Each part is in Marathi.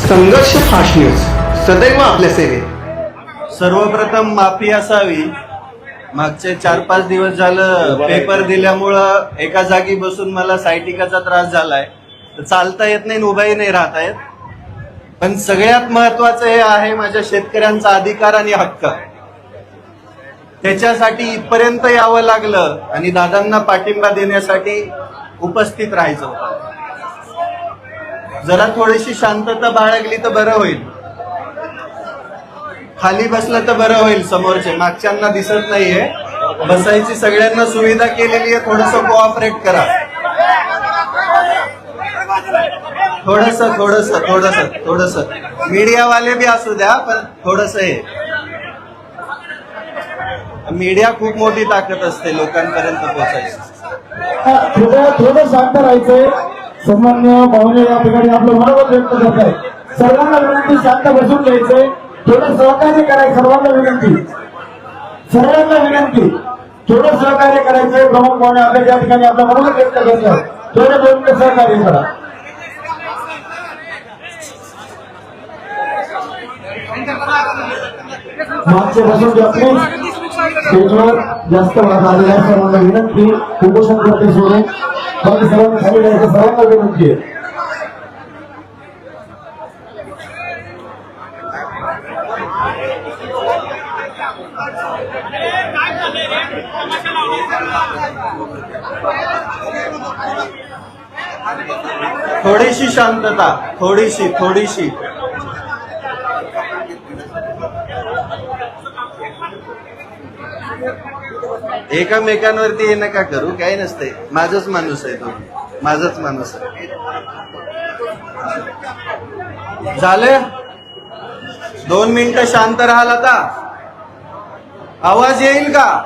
संघर्ष फास्ट न्यूज सदैव आपल्या सेवेत। सर्वप्रथम माफी असावी, मागचे 4-5 दिवस झालं पेपर दिल्यामुळं एका जागी बसून मला सायटिकाचा त्रास झालाय। चालता येत नाही, उभाही नाही राहता येत। पण सगळ्यात महत्वाचं हे आहे माझ्या शेतकऱ्यांचा अधिकार आणि हक्क, त्याच्यासाठी इथपर्यंत यावं लागलं आणि दादांना पाठिंबा देण्यासाठी उपस्थित राहायचं होतं। जरा थोडीशी शांतता बाळगली तर बरं होईल, खाली बसलं तर बरं होईल। समोरचे मागच्यांना दिसत नाहीये, बसायची सगळ्यांना सुविधा केलेली आहे, थोडस कोऑपरेट करा। थोडस मीडियावाले भी असू द्या, पण थोडस हे मीडिया खूप मोठी ताकद असते लोकांपर्यंत पोहोचायची। थोडं शांत राहायचंय। सन्मान्य पाहुणे या ठिकाणी आपलं मनोगत व्यक्त करत आहे। सर्वांना विनंती शांत बसून घ्यायचंय, थोडं सहकार्य करायचं। सर्वांना विनंती थोडं सहकार्य करायचंय। प्रमुख पाहुणे आपल्या या ठिकाणी आपलं मनोगत व्यक्त करत आहे, थोडं बोलून सहकार्य करा। मागचे बसून घ्या प्लीज। स्टेजवर जास्त वाद आलेला आहे, सर्वांना विनंती उपोषण करते सोडून बाकी सर्वांनी खाली जायचं, सर्वांना विनंती आहे। थोडीशी शांतता, थोडीशी एकमेकांवरती हे नका करू, काही नसते। माझाच माणूस आहे तो, माझाच माणूस आहे। झालं 2 मिनिटं शांत राहाल। आता आवाज येईल का?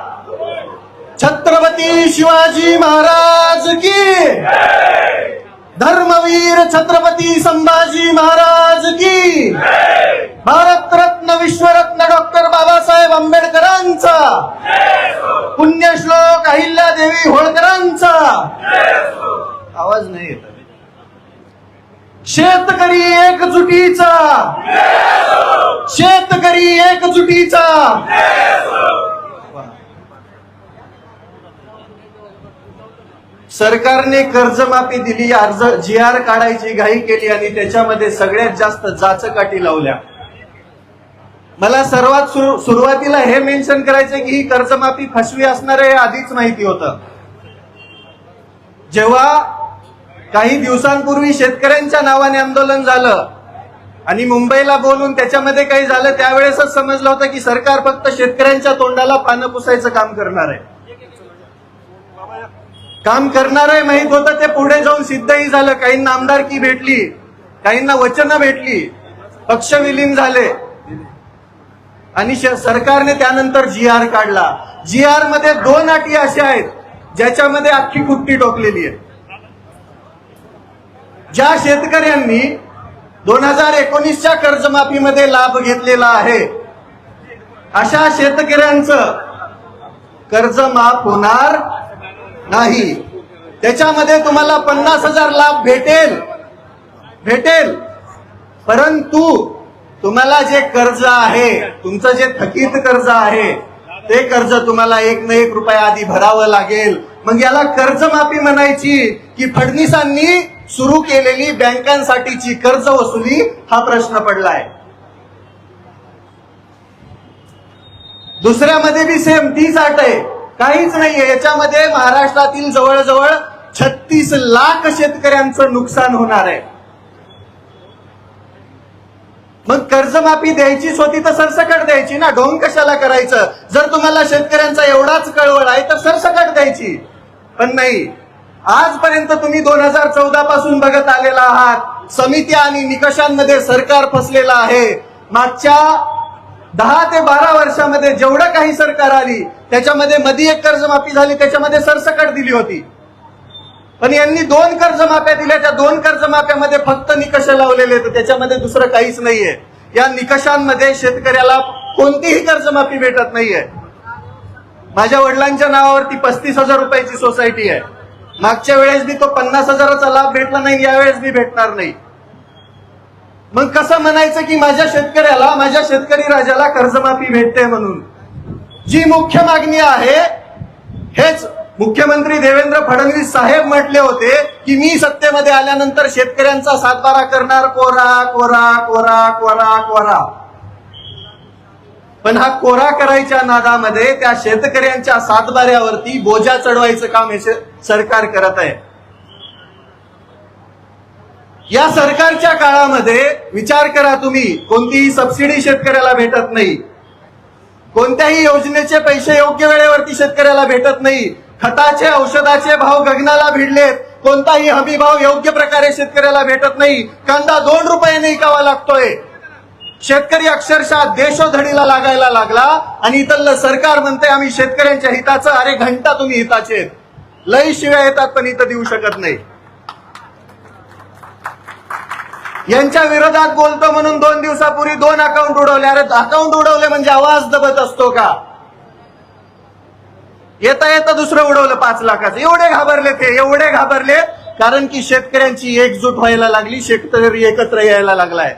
छत्रपती शिवाजी महाराज की, धर्मवीर छत्रपती संभाजी महाराज की, भारतरत्न विश्वरत्न डॉक्टर बाबासाहेब आंबेडकरांचा, पुण्यश्लोक अहिल्यादेवी होळकरांचा आवाज नाही येत। शेतकरी एकजुटीचा, शेतकरी एकजुटीचा। सरकारने कर्जमाफी दिली, अर्ज GR काढायची घाई केली आणि त्याच्यामध्ये सगळ्यात जास्त जाचकाठी लावल्या। मला सर्वात सुरुवातीला हे मेन्शन करायचं की ही कर्जमाफी फसवी असणार आहे, आधीच माहिती होतं। जेव्हा काही दिवसांपूर्वी शेतकऱ्यांच्या नावाने आंदोलन झालं आणि मुंबईला बोलून त्याच्यामध्ये काही झालं, त्यावेळेसच समजलं होतं की सरकार फक्त शेतकऱ्यांच्या तोंडाला पानं पुसायचं काम करणार आहे। माहित होतं, ते पुढे जाऊन सिद्धही झालं। काहींना आमदारकी भेटली, काहींना वचनं भेटली, पक्ष विलीन झाले आणि सरकारने त्यानंतर GR काढला। GR मध्ये 2 अटी अशा आहेत ज्याच्यामध्ये अख्खी कुट्टी टोकलेली आहे। ज्या शेतकऱ्यांनी 2019च्या कर्जमाफीमध्ये लाभ घेतलेला आहे, अशा शेतकऱ्यांचं कर्ज माफ होणार नाही। त्याच्यामध्ये तुम्हाला 50,000 लाभ भेटेल, परंतु तुम्हाला जे कर्ज आहे, तुमचं जे थकीत कर्ज आहे, ते कर्ज तुम्हाला 1 ना 1 रुपया आधी भरावं लागेल। मग याला कर्जमाफी म्हणायची की फडणवीसांनी सुरू केलेली बँकांसाठीची कर्ज वसुली, हा प्रश्न पडलाय। दुसऱ्यामध्ये बी सेम तीच अट आहे, काहीच नाहीये याच्यामध्ये। महाराष्ट्रातील जवळजवळ 36 लाख शेतकऱ्यांचं नुकसान होणार आहे। मग कर्जमाफी द्यायचीच होती तर सरसकट द्यायची ना, ढोंग कशाला करायचं? जर तुम्हाला शेतकऱ्यांचा एवढाच कळवळ आहे तर सरसकट द्यायची, पण नाही। आजपर्यंत तुम्ही 2014 पासून बघत आलेला आहात, समित्या आणि निकषांमध्ये सरकार फसलेलं आहे। मागच्या 10 ते 12 वर्षामध्ये जेवढं काही सरकार आली त्याच्यामध्ये मध्ये एक कर्जमाफी झाली, त्याच्यामध्ये सरसकट दिली होती। पण यांनी 2 कर्जमाफ्या दिल्या, त्या 2 कर्जमाफ्यामध्ये फक्त निकष लावलेले आहेत, त्याच्यामध्ये दुसरं काहीच नाहीये। या निकषांमध्ये शेतकऱ्याला कोणतीही कर्जमाफी भेटत नाहीये। माझ्या वडिलांच्या नावावरती 35,000 रुपयाची सोसायटी आहे। मागच्या वेळेस बी तो 50,000चा लाभ भेटला नाही, यावेळेस बी भेटणार नाही। मग कसं म्हणायचं की माझ्या शेतकऱ्याला, माझ्या शेतकरी राजाला कर्जमाफी भेटते म्हणून? जी मुख्य मागणी आहे, हेच मुख्यमंत्री देवेंद्र फडणवीस साहेब म्हटले होते की मी सत्तेमध्ये आल्यानंतर शेतकऱ्यांचा सातबारा करणार, कोरा कोरा कोरा कोरा कोरा. पण हा कोरा करायच्या नादामध्ये त्या शेतकऱ्यांच्या सातबाऱ्यावरती बोजा चढवायचं काम हे सरकार करत आहे. या सरकारच्या काळामध्ये विचार करा तुम्ही, कोणतीही सबसिडी शेतकऱ्याला भेटत नाही, कोणत्याही योजनेचे पैसे योग्य वेळेवरती शेतकऱ्याला भेटत नाही, खताचे औषधाचे भाव गगनाला भिडलेत, कोणताही हमी भाव योग्य प्रकारे शेतकऱ्याला भेटत नाही, कांदा 2 रुपयाने विकावा लागतोय. शेतकरी अक्षरशः देशोधडीला लागायला लागला आणि इथलं सरकार म्हणते आम्ही शेतकऱ्यांच्या हिताचं. अरे घंटा तुम्ही हिताचे, लई शिव्या येतात पण इथं देऊ शकत नाही. यांच्या विरोधात बोलतो म्हणून 2 दिवसापूर्वी 2 अकाउंट उडवले. अरे अकाउंट उडवले म्हणजे आवाज दबत असतो का? येता येता दुसरं उडवलं 5 लाखाचं. एवढे घाबरले ते, एवढे घाबरले कारण की शेतकऱ्यांची एकजूट व्हायला लागली, शेतकरी एकत्र यायला लागलाय.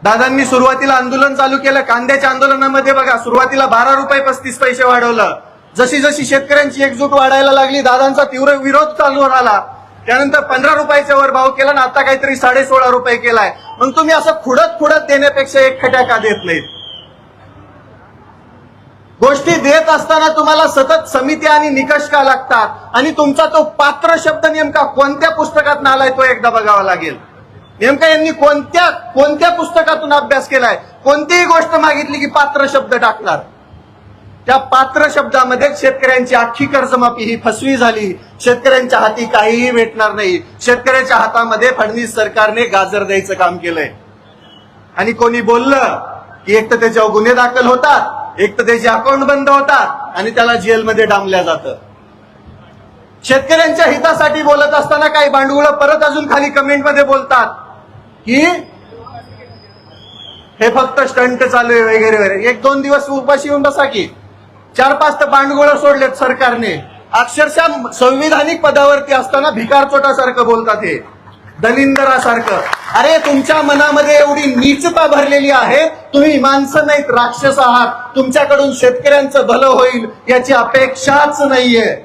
दादांनी सुरुवातीला आंदोलन चालू केलं. कांद्याच्या आंदोलनामध्ये बघा, सुरुवातीला 12 रुपये 35 पैसे वाढवलं. जशी जशी शेतकऱ्यांची एकजूट वाढायला लागली, दादांचा तीव्र विरोध चालू झाला. त्यानंतर 15 रुपयाच्या वर भाव केला आणि आता काहीतरी 16.5 रुपये केलाय. मग तुम्ही असं खुडत खुडत देण्यापेक्षा एक खट्या का देत नाहीत? गोष्टी देत असताना तुम्हाला सतत समिती आणि निकष का लागतात? आणि तुमचा तो पात्र शब्द नेमका कोणत्या पुस्तकात आलाय तो एकदा बघावा लागेल. नेमका यांनी कोणत्या पुस्तकातून अभ्यास केलाय? कोणतीही गोष्ट मागितली की पात्र शब्द टाकणार. त्या पात्र शब्दामध्ये शेतकऱ्यांची अख्खी कर्जमाफी ही फसवी झाली. शेतकऱ्यांच्या हाती काहीही भेटणार नाही. शेतकऱ्याच्या हातामध्ये फडणवीस सरकारने गाजर द्यायचं काम केलंय. आणि कोणी बोललं की एक तर त्याच्यावर गुन्हे दाखल होतात, एक तर त्याचे अकाउंट बंद होतात आणि त्याला जेलमध्ये डांबल्या जातं. शेतकऱ्यांच्या हितासाठी बोलत असताना काही भांडवळ परत अजून खाली कमेंटमध्ये बोलतात की हे फक्त स्टंट चालू आहे वगैरे वगैरे. 1-2 दिवस उपाशी येऊन बसा की. 4-5 तर भांडवळ सोडलेत सरकारने. अक्षरशः संविधानिक पदावरती असताना भिकार चोटासारखं बोलतात, हे दलिंदरासारखं. अरे तुमच्या मनामध्ये एवढी नीचता भरलेली आहे, तुम्ही माणसं नाहीत, राक्षस आहात. तुमच्याकडून शेतकऱ्यांचं भलं होईल याची अपेक्षाच नाहीये.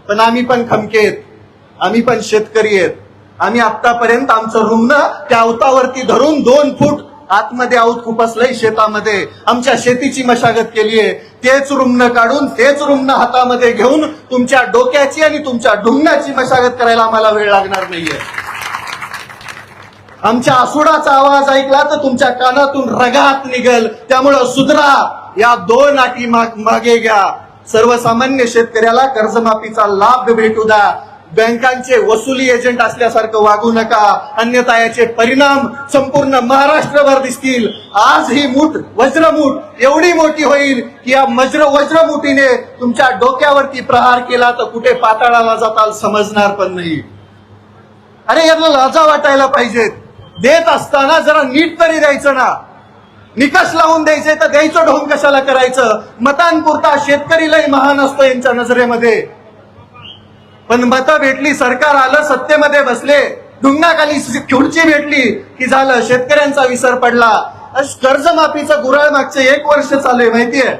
पण आम्ही पण खमकेत, आम्ही पण शेतकरी आहेत. आम्ही आतापर्यंत आमचं रुग्ण त्या अवतावरती धरून 2 फूट आतमध्ये आऊत खुपसलंय शेतामध्ये. आमच्या शेतीची मशागत केलीये. तेच रुग्ण काढून, तेच रुग्ण हातामध्ये घेऊन तुमच्या डोक्याची आणि तुमच्या ढुंगणाची मशागत करायला आम्हाला वेळ लागणार नाहीये. आमच्या आसुडाचा आवाज ऐकला तर तुमच्या कानातून रगात निघेल. त्यामुळं सुधरा, या 2 अटी मागे घ्या. सर्वसामान्य शेतकऱ्याला कर्जमाफीचा लाभ भेटू द्या. बँकांचे वसुली एजंट असल्यासारखं वागू नका, अन्यथा याचे परिणाम संपूर्ण महाराष्ट्रभर दिसतील. आज ही मूठ, वज्रमूठ एवढी मोठी होईल की या वज्रमुठीने तुमच्या डोक्यावरती प्रहार केला तर कुठे पाताळाला जाताल समजणार पण नाही. अरे याला लाजा वाटायला पाहिजेत. देत असताना जरा नीट तरी द्यायचं ना. निकष लावून द्यायचे तर द्यायचं ढोंग कशाला करायचं? मतांपुरता शेतकरी लय महान असतो यांच्या नजरेमध्ये. पण मतं भेटली, सरकार आलं, सत्तेमध्ये बसले, ढुंगणाखाली खुर्ची भेटली की झालं, शेतकऱ्यांचा विसर पडला. कर्जमाफीचं गुऱ्हाळ मागचं 1 वर्ष चालू आहे माहितीये.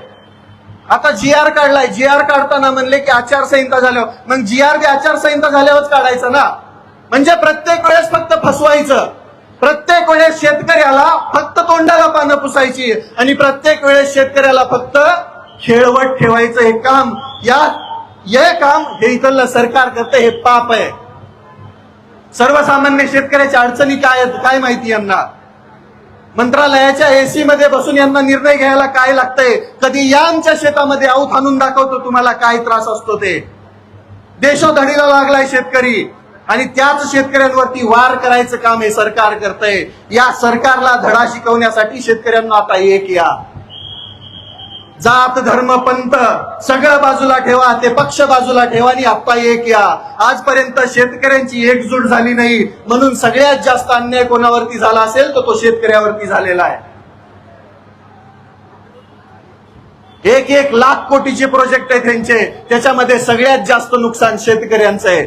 आता GR काढलाय. GR काढताना म्हणले की आचारसंहिता झाल्यावर. मग GR बी आचारसंहिता झाल्यावरच काढायचं ना. म्हणजे प्रत्येक वेळेस फक्त फसवायचं, प्रत्येक वेळेस शेतकऱ्याला फक्त तोंडाला पानं पुसायची आणि प्रत्येक वेळेस शेतकऱ्याला फक्त खेळवत ठेवायचं. हे काम हे इथलं सरकार करते, हे पाप आहे. सर्वसामान्य शेतकऱ्याच्या अडचणी काय आहेत काय माहिती यांना. मंत्रालयाच्या AC मध्ये बसून यांना निर्णय घ्यायला काय लागतंय. कधी या आमच्या शेतामध्ये आऊत आणून दाखवतो तुम्हाला काय त्रास असतो ते. देशोधडीला लागलाय शेतकरी आणि त्याच शेतकऱ्यांवरती वार करायचं काम हे सरकार करतंय. या सरकारला धडा शिकवण्यासाठी शेतकऱ्यांना आता एक या. जात धर्म पंथ सगळं बाजूला ठेवा, ते पक्ष बाजूला ठेवा आणि आता एक या. आजपर्यंत शेतकऱ्यांची एकजूट झाली नाही म्हणून सगळ्यात जास्त अन्याय कोणावरती झाला असेल तर तो शेतकऱ्यावरती झालेला आहे. 1 लाख कोटीचे प्रोजेक्ट आहेत त्यांचे, त्याच्यामध्ये सगळ्यात जास्त नुकसान शेतकऱ्यांचं आहे.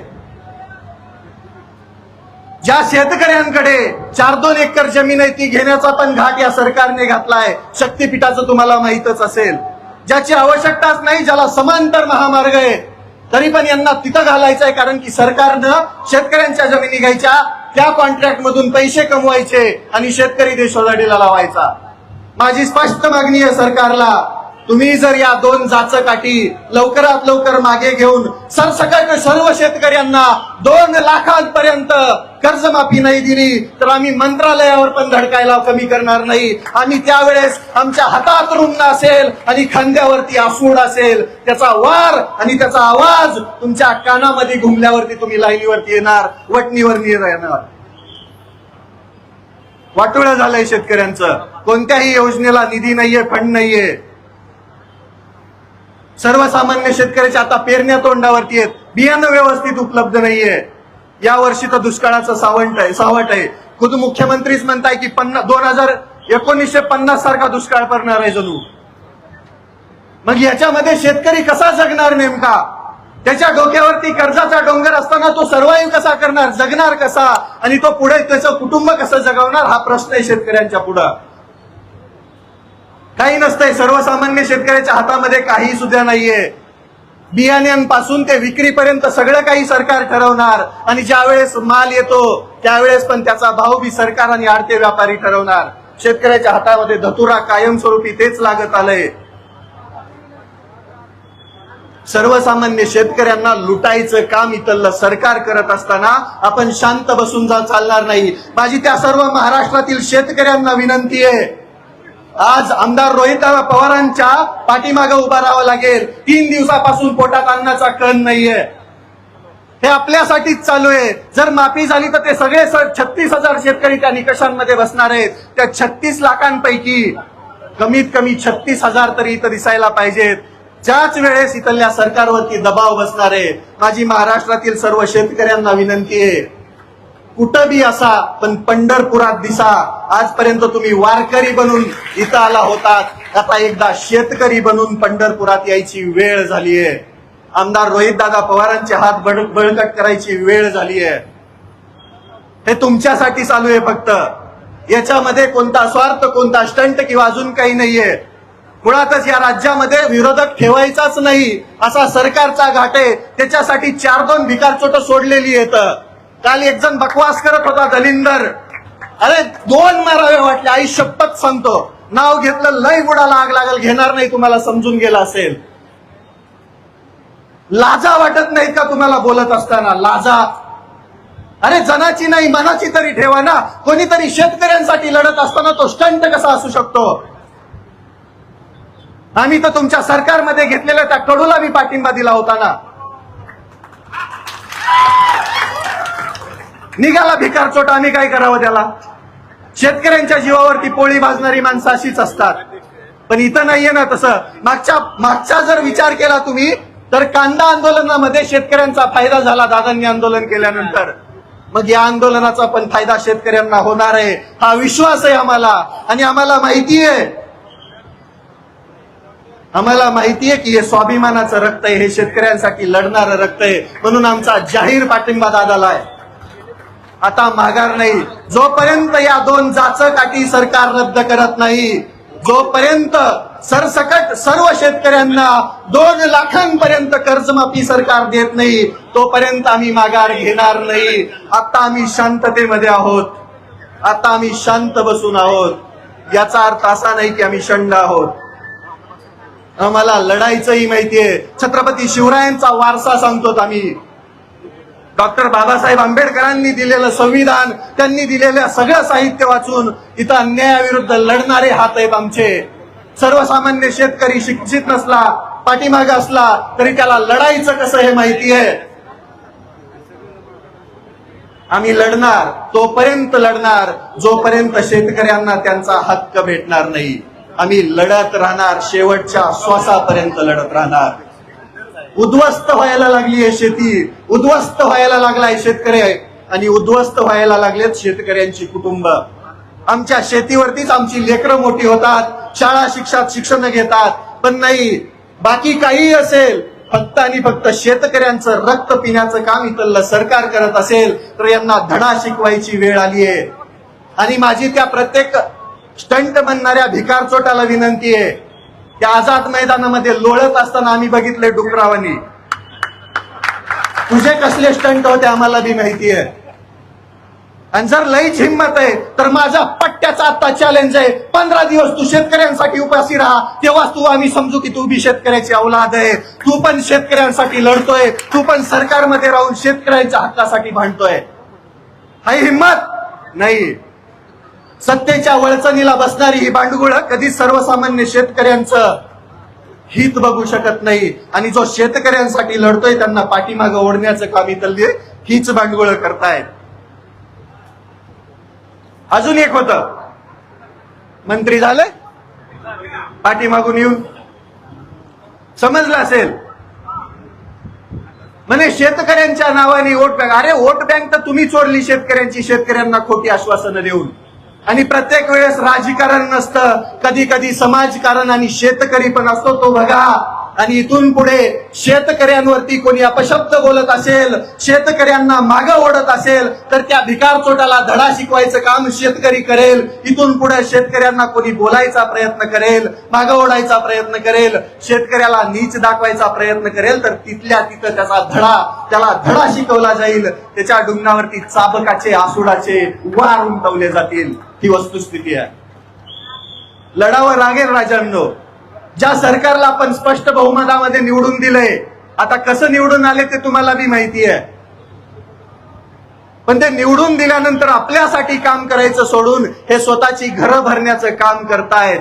ज्या शेतकऱ्यांकडे 4-2 एकर जमीन आहे ती घेण्याचा पण घाट या सरकारने घातलाय. शक्तीपीठाचं तुम्हाला माहितच असेल. ज्याची आवश्यकताच नाही, ज्याला समांतर महामार्ग आहे, तरी पण यांना तिथं घालायचंय, कारण की सरकारनं शेतकऱ्यांच्या जमिनी घ्यायच्या, त्या कॉन्ट्रॅक्ट मधून पैसे कमवायचे आणि शेतकरी देशोधडीला लावायचा. माझी स्पष्ट मागणी आहे सरकारला, तुम्ही जर या 2 जाचकाठी लवकरात लवकर मागे घेऊन सरसकट सर्व शेतकऱ्यांना 2 लाखांपर्यंत कर्जमाफी नाही दिली तर आम्ही मंत्रालयावर पण धडकायला कमी करणार नाही. आम्ही त्यावेळेस आमच्या हातात रुंग असेल आणि खांद्यावरती आसूड असेल, त्याचा वार आणि त्याचा आवाज तुमच्या कानामध्ये घुमल्यावरती तुम्ही लाईनीवरती येणार, वटणीवर येणार. वाटोळं झालंय शेतकऱ्यांचं. कोणत्याही योजनेला निधी नाहीये, फंड नाहीये. सर्वसामान्य शेतकऱ्याच्या आता पेरण्या तोंडावरती आहेत, बियाणं व्यवस्थित उपलब्ध नाहीये. या वर्षी तर दुष्काळाचं सावट आहे. खुद मुख्यमंत्रीच म्हणताय की 1950 सारखा दुष्काळ पडणार आहे जणू. मग याच्यामध्ये शेतकरी कसा जगणार नेमका? त्याच्या डोक्यावरती कर्जाचा डोंगर असताना तो सर्वाईव्ह कसा करणार, जगणार कसा, आणि तो पुढे त्याचं कुटुंब कसं जगवणार, हा प्रश्न आहे शेतकऱ्यांच्या पुढं. काही नसतंय, सर्वसामान्य शेतकऱ्याच्या हातामध्ये काही सुद्धा नाहीये. बियाण्यांपासून ते विक्रीपर्यंत सगळं काही सरकार ठरवणार, आणि ज्यावेळेस माल येतो त्यावेळेस पण त्याचा भाव बी सरकार आणि आडते व्यापारी ठरवणार. शेतकऱ्याच्या हातामध्ये धतुरा कायमस्वरूपी तेच लागत आलंय. सर्वसामान्य शेतकऱ्यांना लुटायचं काम इथलं सरकार करत असताना आपण शांत बसून चालणार नाही. माझी त्या सर्व महाराष्ट्रातील शेतकऱ्यांना विनंती आहे, आज आमदार रोहित पवारांच्या पाठीमागे उभा राहावं लागेल. 3 दिवसापासून पोटात अन्नाचा कण नाहीये. हे आपल्यासाठीच चालू आहे. जर माफी झाली तर ते सगळे 36,000 शेतकरी त्या निकषांमध्ये बसणार आहेत. त्या 36 लाखांपैकी कमीत कमी 36,000 तरी इथं दिसायला पाहिजेत. ज्याच वेळेस इथल्या सरकारवरती दबाव बसणार आहे. माझी महाराष्ट्रातील सर्व शेतकऱ्यांना विनंती आहे, कुठं बी असा पण पंढरपुरात दिसा. आजपर्यंत तुम्ही वारकरी बनून इथं आला होतात, आता एकदा शेतकरी बनून पंढरपुरात यायची वेळ झालीये. आमदार रोहितदादा पवारांचे हात बळकट करायची वेळ झालीये. हे तुमच्यासाठी चालू आहे फक्त. याच्यामध्ये कोणता स्वार्थ, कोणता स्टंट किंवा अजून काही नाहीये. मुळातच या राज्यामध्ये विरोधक ठेवायचाच नाही असा सरकारचा घाट आहे. त्याच्यासाठी 4-2 भिकारचोट सोडलेली आहेत. काल एक जण बकवास करत होता, दलिंदर. अरे 2 मारावे वाटले, आई शपथ सांगतो. नाव घेतलं लय बुडाला आग लागल, घेणार नाही, तुम्हाला समजून गेला असेल. लाजा वाटत नाहीत का तुम्हाला बोलत असताना? लाजा. अरे जनाची नाही मनाची तरी ठेवा ना. कोणीतरी शेतकऱ्यांसाठी लढत असताना तो स्टंट कसा असू शकतो? आम्ही तर तुमच्या सरकारमध्ये घेतलेल्या त्या कडूला मी पाठिंबा दिला होता ना. निघाला भिकारचोट, आम्ही काय करावं त्याला? शेतकऱ्यांच्या जीवावरती पोळी भाजणारी माणसं अशीच असतात. पण इथं नाहीये ना तसं. मागचा जर विचार केला तुम्ही तर कांदा आंदोलनामध्ये शेतकऱ्यांचा फायदा झाला दादांनी आंदोलन केल्यानंतर. मग या आंदोलनाचा पण फायदा शेतकऱ्यांना होणार आहे, हा विश्वास आहे आम्हाला. आणि आम्हाला माहितीये की हे स्वाभिमानाचं रक्त आहे, हे शेतकऱ्यांसाठी लढणारं रक्त आहे. म्हणून आमचा जाहीर पाठिंबा दादाला आहे. आता माघार नाही. जोपर्यंत या 2 जाचकाठी सरकार रद्द करत नाही, जोपर्यंत सरसकट सर्व शेतकऱ्यांना 2 लाखांपर्यंत कर्जमाफी सरकार देत नाही, तोपर्यंत आम्ही माघार घेणार नाही. आता आम्ही शांततेमध्ये आहोत. आता आम्ही शांत बसून आहोत. याचा अर्थ असा नाही की आम्ही शंड आहोत. आम्हाला लढायचंही माहितीये. छत्रपती शिवरायांचा वारसा सांगतो आम्ही. डॉक्टर बाबासाहेब आंबेडकरांनी दिलेलं संविधान, त्यांनी दिलेलं सगळं साहित्य वाचून इथं अन्यायाविरुद्ध लढणारे हात आहेत आमचे. सर्वसामान्य शेतकरी शिक्षित नसला, पाठीमागे असला तरी त्याला लढायचं कसं हे माहिती आहे. आम्ही लढणार, तोपर्यंत लढणार जोपर्यंत शेतकऱ्यांना त्यांचा हक्क भेटणार नाही. आम्ही लढत राहणार, शेवटच्या श्वासापर्यंत लढत राहणार. उद्ध्वस्त व्हायला लागली आहे शेती, उद्ध्वस्त व्हायला लागलाय शेतकरी, आणि उद्ध्वस्त व्हायला लागलेत शेतकऱ्यांची कुटुंब. आमच्या शेतीवरतीच आमची लेकरं मोठी होतात, शाळा शिक्षण घेतात. पण नाही, बाकी काही असेल, फक्त आणि फक्त शेतकऱ्यांचं रक्त पिण्याचं काम इथलं सरकार करत असेल तर यांना धडा शिकवायची वेळ आली आहे. आणि माझी त्या प्रत्येक स्टंट म्हणणाऱ्या भिकारचोटाला विनंती आहे, त्या आझाद मैदानामध्ये लोळत असताना आम्ही बघितले डुकरावानी. तुझे कसले स्टंट होते आम्हाला बी माहिती आहे. आणि जर लईच हिंमत आहे तर माझा पट्ट्याचा आता चॅलेंज आहे, 15 दिवस तू शेतकऱ्यांसाठी उपाशी राहा, तेव्हाच तू आम्ही समजू की तू बी शेतकऱ्याची औलाद आहे. तू पण शेतकऱ्यांसाठी लढतोय, तू पण सरकारमध्ये राहून शेतकऱ्यांच्या हक्कासाठी भांडतोय. हाय हिंमत नाही. सत्तेच्या वळचणीला बसणारी ही भांडगुळ कधी सर्वसामान्य शेतकऱ्यांचं हित बघू शकत नाही. आणि जो शेतकऱ्यांसाठी लढतोय त्यांना पाठीमागं ओढण्याचं काम इथले हीच भांडगुळ करतायत. अजून एक होतं, मंत्री झाले पाठीमागून येऊन समजलं असेल म्हणे शेतकऱ्यांच्या नावाने वोट बँक. अरे वोट बँक तर तुम्ही चोरली शेतकऱ्यांची, शेतकऱ्यांना खोटी आश्वासनं देऊन. आणि प्रत्येक वेळेस राजकारण नसतं, कधी कधी समाजकारण आणि शेतकरी पण असतो तो बघा. आणि इथून पुढे शेतकऱ्यांवरती कोणी अपशब्द बोलत असेल, शेतकऱ्यांना मागं ओढत असेल तर त्या भिकारचोटाला धडा शिकवायचं काम शेतकरी करेल. इथून पुढे शेतकऱ्यांना कोणी बोलायचा प्रयत्न करेल, मागं ओढायचा प्रयत्न करेल, शेतकऱ्याला नीच दाखवायचा प्रयत्न करेल तर तिथल्या तिथं त्याला धडा शिकवला जाईल. त्याच्या डुंगणावरती चाबकाचे आसुडाचे वार उमटवले जातील. ही वस्तुस्थिती आहे. लढावं लागेल राजांनो. ज्या सरकारला आपण स्पष्ट बहुमतामध्ये निवडून दिलंय, आता कसं निवडून आले ते तुम्हाला बी माहिती आहे. पण ते निवडून दिल्यानंतर आपल्यासाठी काम करायचं सोडून हे स्वतःची घरं भरण्याचं काम करतायत.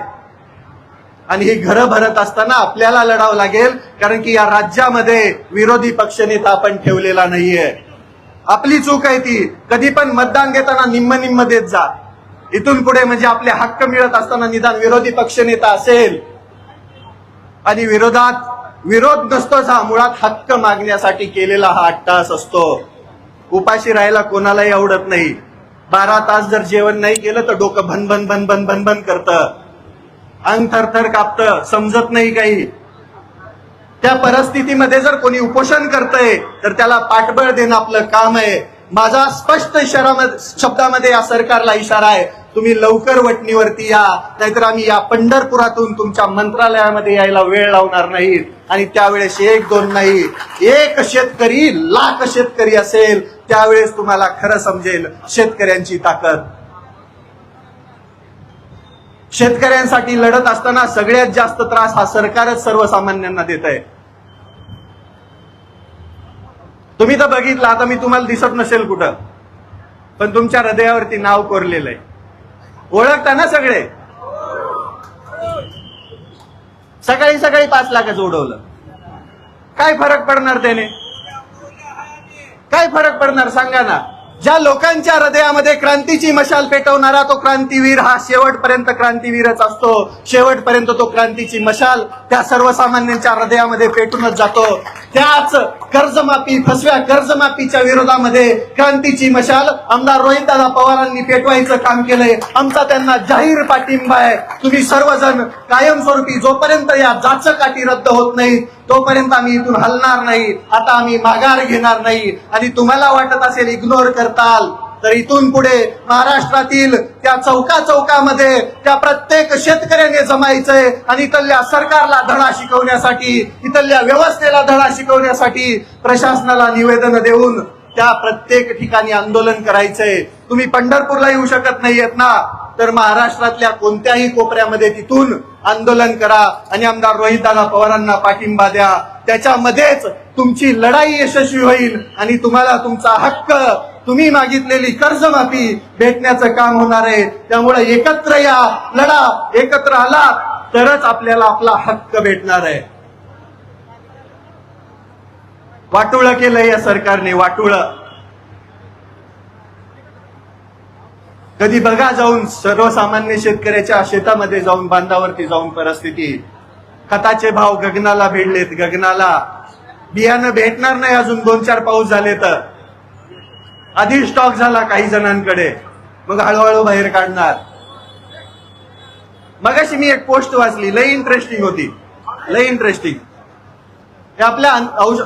आणि ही घरं भरत असताना आपल्याला लढावं लागेल, कारण की या राज्यामध्ये विरोधी पक्षनेता आपण ठेवलेला नाहीये. आपली चूक आहे ती. कधी पण मतदान देताना निम्म देत जा. इथून पुढे म्हणजे आपले हक्क मिळत असताना निदान विरोधी पक्षनेता असेल. आणि विरोध नसतोच हा, मुळात हक्क मागण्यासाठी केलेला हा अट्टास असतो. उपाशी राहायला कोणालाही आवडत नाही. 12 तास जर जेवण नाही केलं तर डोकं भन करतं, अंग थरथर कापतं, समजत नाही काही. त्या परिस्थितीमध्ये जर कोणी उपोषण करतंय तर त्याला पाठबळ देणं आपलं काम आहे. माझा स्पष्ट शब्दामध्ये या सरकारला इशारा आहे, तुम्ही लवकर वटणीवरती या, नाहीतर आम्ही या पंढरपुरातून तुमच्या मंत्रालयामध्ये यायला वेळ लावणार नाही. आणि त्यावेळेस 1-2 नाही, 1 शेतकरी लाख शेतकरी असेल त्यावेळेस तुम्हाला खरं समजेल शेतकऱ्यांची ताकद. शेतकऱ्यांसाठी लढत असताना सगळ्यात जास्त त्रास हा सरकारच सर्वसामान्यांना देत आहे. तुम्ही तर बघितलं, आता मी तुम्हाला दिसत नसेल कुठं, पण तुमच्या हृदयावरती नाव कोरलेलं आहे. ओळखता ना सगळे. सकाळी 5 लाखाचं उडवलं, काय फरक पडणार त्याने? काय फरक पडणार सांगा ना. ज्या लोकांच्या हृदयामध्ये क्रांतीची मशाल पेटवणारा तो क्रांतीवीर हा शेवटपर्यंत क्रांतीवीरच असतो. शेवटपर्यंत तो क्रांतीची मशाल त्या सर्वसामान्यांच्या हृदयामध्ये पेटूनच जातो. त्याच कर्जमाफी, फसव्या कर्जमाफीच्या विरोधामध्ये क्रांतीची मशाल आमदार रोहितदादा पवारांनी पेटवायचं काम केलंय. आमचा त्यांना जाहीर पाठिंबा आहे. तुम्ही सर्वजण कायमस्वरूपी जोपर्यंत या जाचकाठी रद्द होत नाही तोपर्यंत आम्ही इथून हलणार नाही. आता आम्ही माघार घेणार नाही. आणि तुम्हाला वाटत असेल इग्नोर करताल तर इथून पुढे महाराष्ट्रातील त्या चौकामध्ये त्या प्रत्येक शेतकऱ्याने जमायचंय आणि इथल्या सरकारला धडा शिकवण्यासाठी, इथल्या व्यवस्थेला धडा शिकवण्यासाठी प्रशासनाला निवेदन देऊन त्या प्रत्येक ठिकाणी आंदोलन करायचंय. तुम्ही पंढरपूरला येऊ शकत नाहीयेत ना, तर महाराष्ट्रातल्या कोणत्याही कोपऱ्यामध्ये तिथून आंदोलन करा आणि आमदार रोहितदादा पवारांना पाठिंबा द्या. त्याच्यामध्येच तुमची लढाई यशस्वी होईल आणि तुम्हाला तुमचा हक्क, तुम्ही मागितलेली कर्जमाफी भेटण्याचं काम होणार आहे. त्यामुळे एकत्र या, लढा. एकत्र आला तरच आपल्याला आपला हक्क भेटणार आहे. वाटोळं केलंय या सरकारने, वाटोळं. कधी बघा जाऊन सर्वसामान्य शेतकऱ्याच्या शेतामध्ये जाऊन, बांधावरती जाऊन परिस्थिती. खताचे भाव गगनाला भिडलेत, गगनाला. बियाणं भेटणार नाही अजून 2-4 पाऊस झाले तर. आधी स्टॉक झाला काही जणांकडे, मग हळूहळू बाहेर काढणार. मगाशी मी एक पोस्ट वाचली, लय इंटरेस्टिंग होती, लय इंटरेस्टिंग. हे आपल्या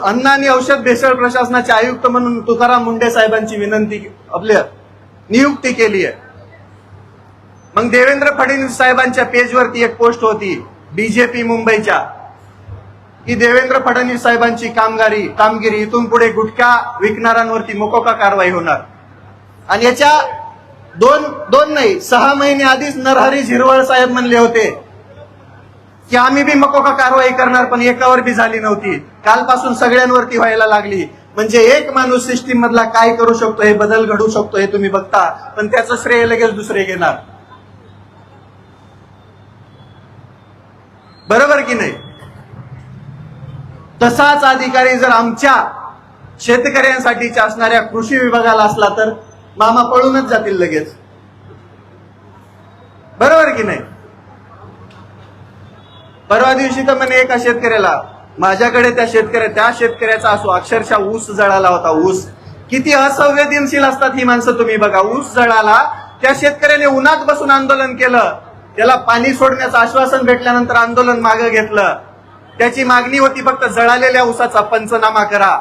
अन्न आणि औषध भेसळ प्रशासनाचे आयुक्त म्हणून तुकाराम मुंडे साहेबांची आपल्या नियुक्ती केली आहे. मग देवेंद्र फडणवीस साहेबांच्या पेजवरती एक पोस्ट होती बीजेपी मुंबईच्या, की देवेंद्र फडणवीस साहेबांची कामगिरी इथून पुढे गुटखा विकणाऱ्यांवरती मोकोका कारवाई होणार. आणि याच्या दोन नाही 6 महिने आधीच नरहरी झिरवळ साहेब म्हणले होते की आम्ही बी मकोका कारवाई करणार, पण एकावर बी झाली नव्हती. कालपासून सगळ्यांवरती व्हायला लागली. म्हणजे एक माणूस सिस्टीम मधला काय करू शकतो, हे बदल घडू शकतो, हे तुम्ही बघता, पण त्याचं श्रेय लगेच दुसरे घेणार. बरोबर की नाही? तसाच अधिकारी जर आमच्या शेतकऱ्यांसाठीच्या असणाऱ्या कृषी विभागाला असला तर मामा पळूनच जातील लगेच. बरोबर की नाही? परवा दिवशी तर म्हणे एका शेतकऱ्याला, माझ्याकडे त्या शेतकऱ्याचा असो अक्षरशः ऊस जळाला होता. ऊस किती असंवेदनशील असतात ही माणसं, तुम्ही बघा. ऊस जळाला, त्या शेतकऱ्याने उन्हात बसून आंदोलन केलं. त्याला पाणी सोडण्याचं आश्वासन भेटल्यानंतर आंदोलन मागे घेतलं. त्याची मागणी होती फक्त जळालेल्या ऊसाचा पंचनामा करा.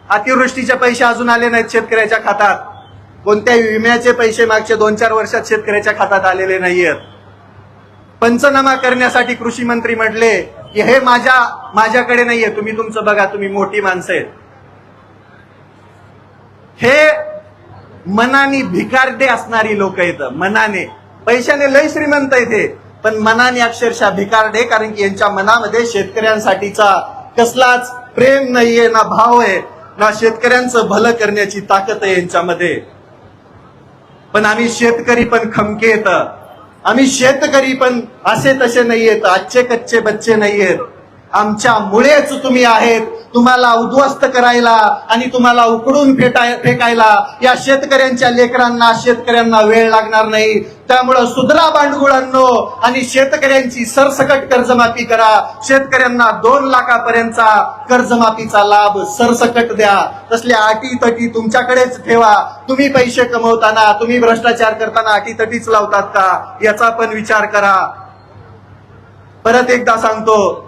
अतिवृष्टीचे पैसे अजून आले नाहीत शेतकऱ्याच्या खात्यात. कोणत्याही विम्याचे पैसे मागच्या 2-4 वर्षात शेतकऱ्याच्या खात्यात आलेले नाहीयेत. पंचनामा करण्यासाठी कृषी मंत्री म्हटले की हे माझ्याकडे नाहीये, तुम्ही तुमचं बघा, तुम्ही मोठी माणसं आहेत. हे मनाने भिकारडे असणारी लोक आहेत. मनाने, पैशाने लय श्रीमंत येते, पण मनाने अक्षरशः भिकारडे. कारण की यांच्या मनामध्ये शेतकऱ्यांसाठीचा कसलाच प्रेम नाहीये, ना भाव आहे, ना शेतकऱ्यांचं भलं करण्याची ताकद आहे यांच्यामध्ये. पण आम्ही शेतकरी पण खमके येत, आम्ही शेतकरी पण असे तसे नाहीयेत, आजचे कच्चे बच्चे नाहीयेत. आमच्या मुळेच तुम्ही आहेत. तुम्हाला उद्ध्वस्त करायला आणि तुम्हाला उकडून फेकायला या शेतकऱ्यांच्या लेकरांना, शेतकऱ्यांना वेळ लागणार नाही. त्यामुळं सुधरा बांडगुळांनो आणि शेतकऱ्यांची सरसकट कर्जमाफी करा. शेतकऱ्यांना 2 लाखापर्यंतचा कर्जमाफीचा लाभ सरसकट द्या. तसल्या अटीतटी तुमच्याकडेच ठेवा. तुम्ही पैसे कमवताना, तुम्ही भ्रष्टाचार करताना अटीतटीच लावतात का, याचा पण विचार करा. परत एकदा सांगतो,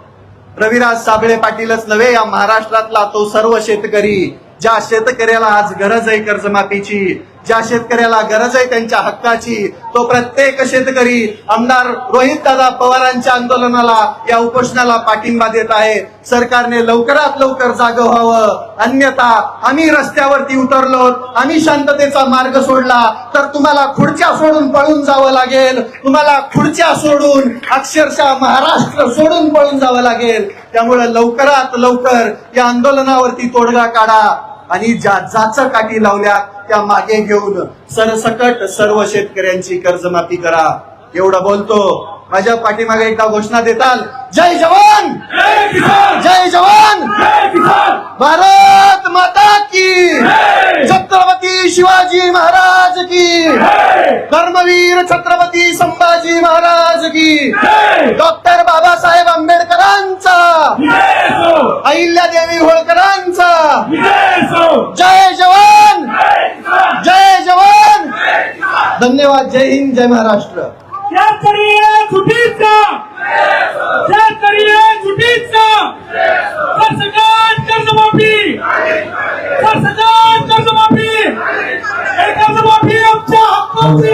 रविराज साबळे पाटीलच नव्हे, या महाराष्ट्रातला तो सर्व शेतकरी, ज्या शेतकऱ्याला आज गरज आहे कर्जमाफीची, ज्या शेतकऱ्याला गरज आहे त्यांच्या हक्काची, तो प्रत्येक शेतकरी आमदार रोहितदादा पवारांच्या आंदोलनाला, या उपोषणाला पाठिंबा देत आहे. सरकारने लवकरात लवकर जागं व्हावं, अन्यथा आम्ही रस्त्यावरती उतरलो, आम्ही शांततेचा मार्ग सोडला तर तुम्हाला खुर्च्या सोडून पळून जावं लागेल. तुम्हाला खुर्च्या सोडून अक्षरशः महाराष्ट्र सोडून पळून जावं लागेल. त्यामुळे लवकरात लवकर या आंदोलनावरती तोडगा काढा आणि ज्या जाचं काठी लावल्या त्या मागे घेऊन सरसकट सर्व शेतकऱ्यांची कर्जमाफी करा. एवढं बोलतो. माझ्या पाठीमागे एकदा घोषणा देताल, जय जवान, जय जवान, भारत माता की, छत्रपती शिवाजी महाराज की, धर्मवीर छत्रपती संभाजी महाराज की, डॉक्टर बाबासाहेब आंबेडकरांचा, अहिल्यादेवी होळकरांचा, जय जवान, जय जवान. धन्यवाद. जय हिंद, जय महाराष्ट्र. शेतकरी सुटीचा, शेतकरी सुटीचा, सरसकट कर्जमाफी, सरसकट कर्जमाफी, कर्जमाफी आमच्या हक्काची.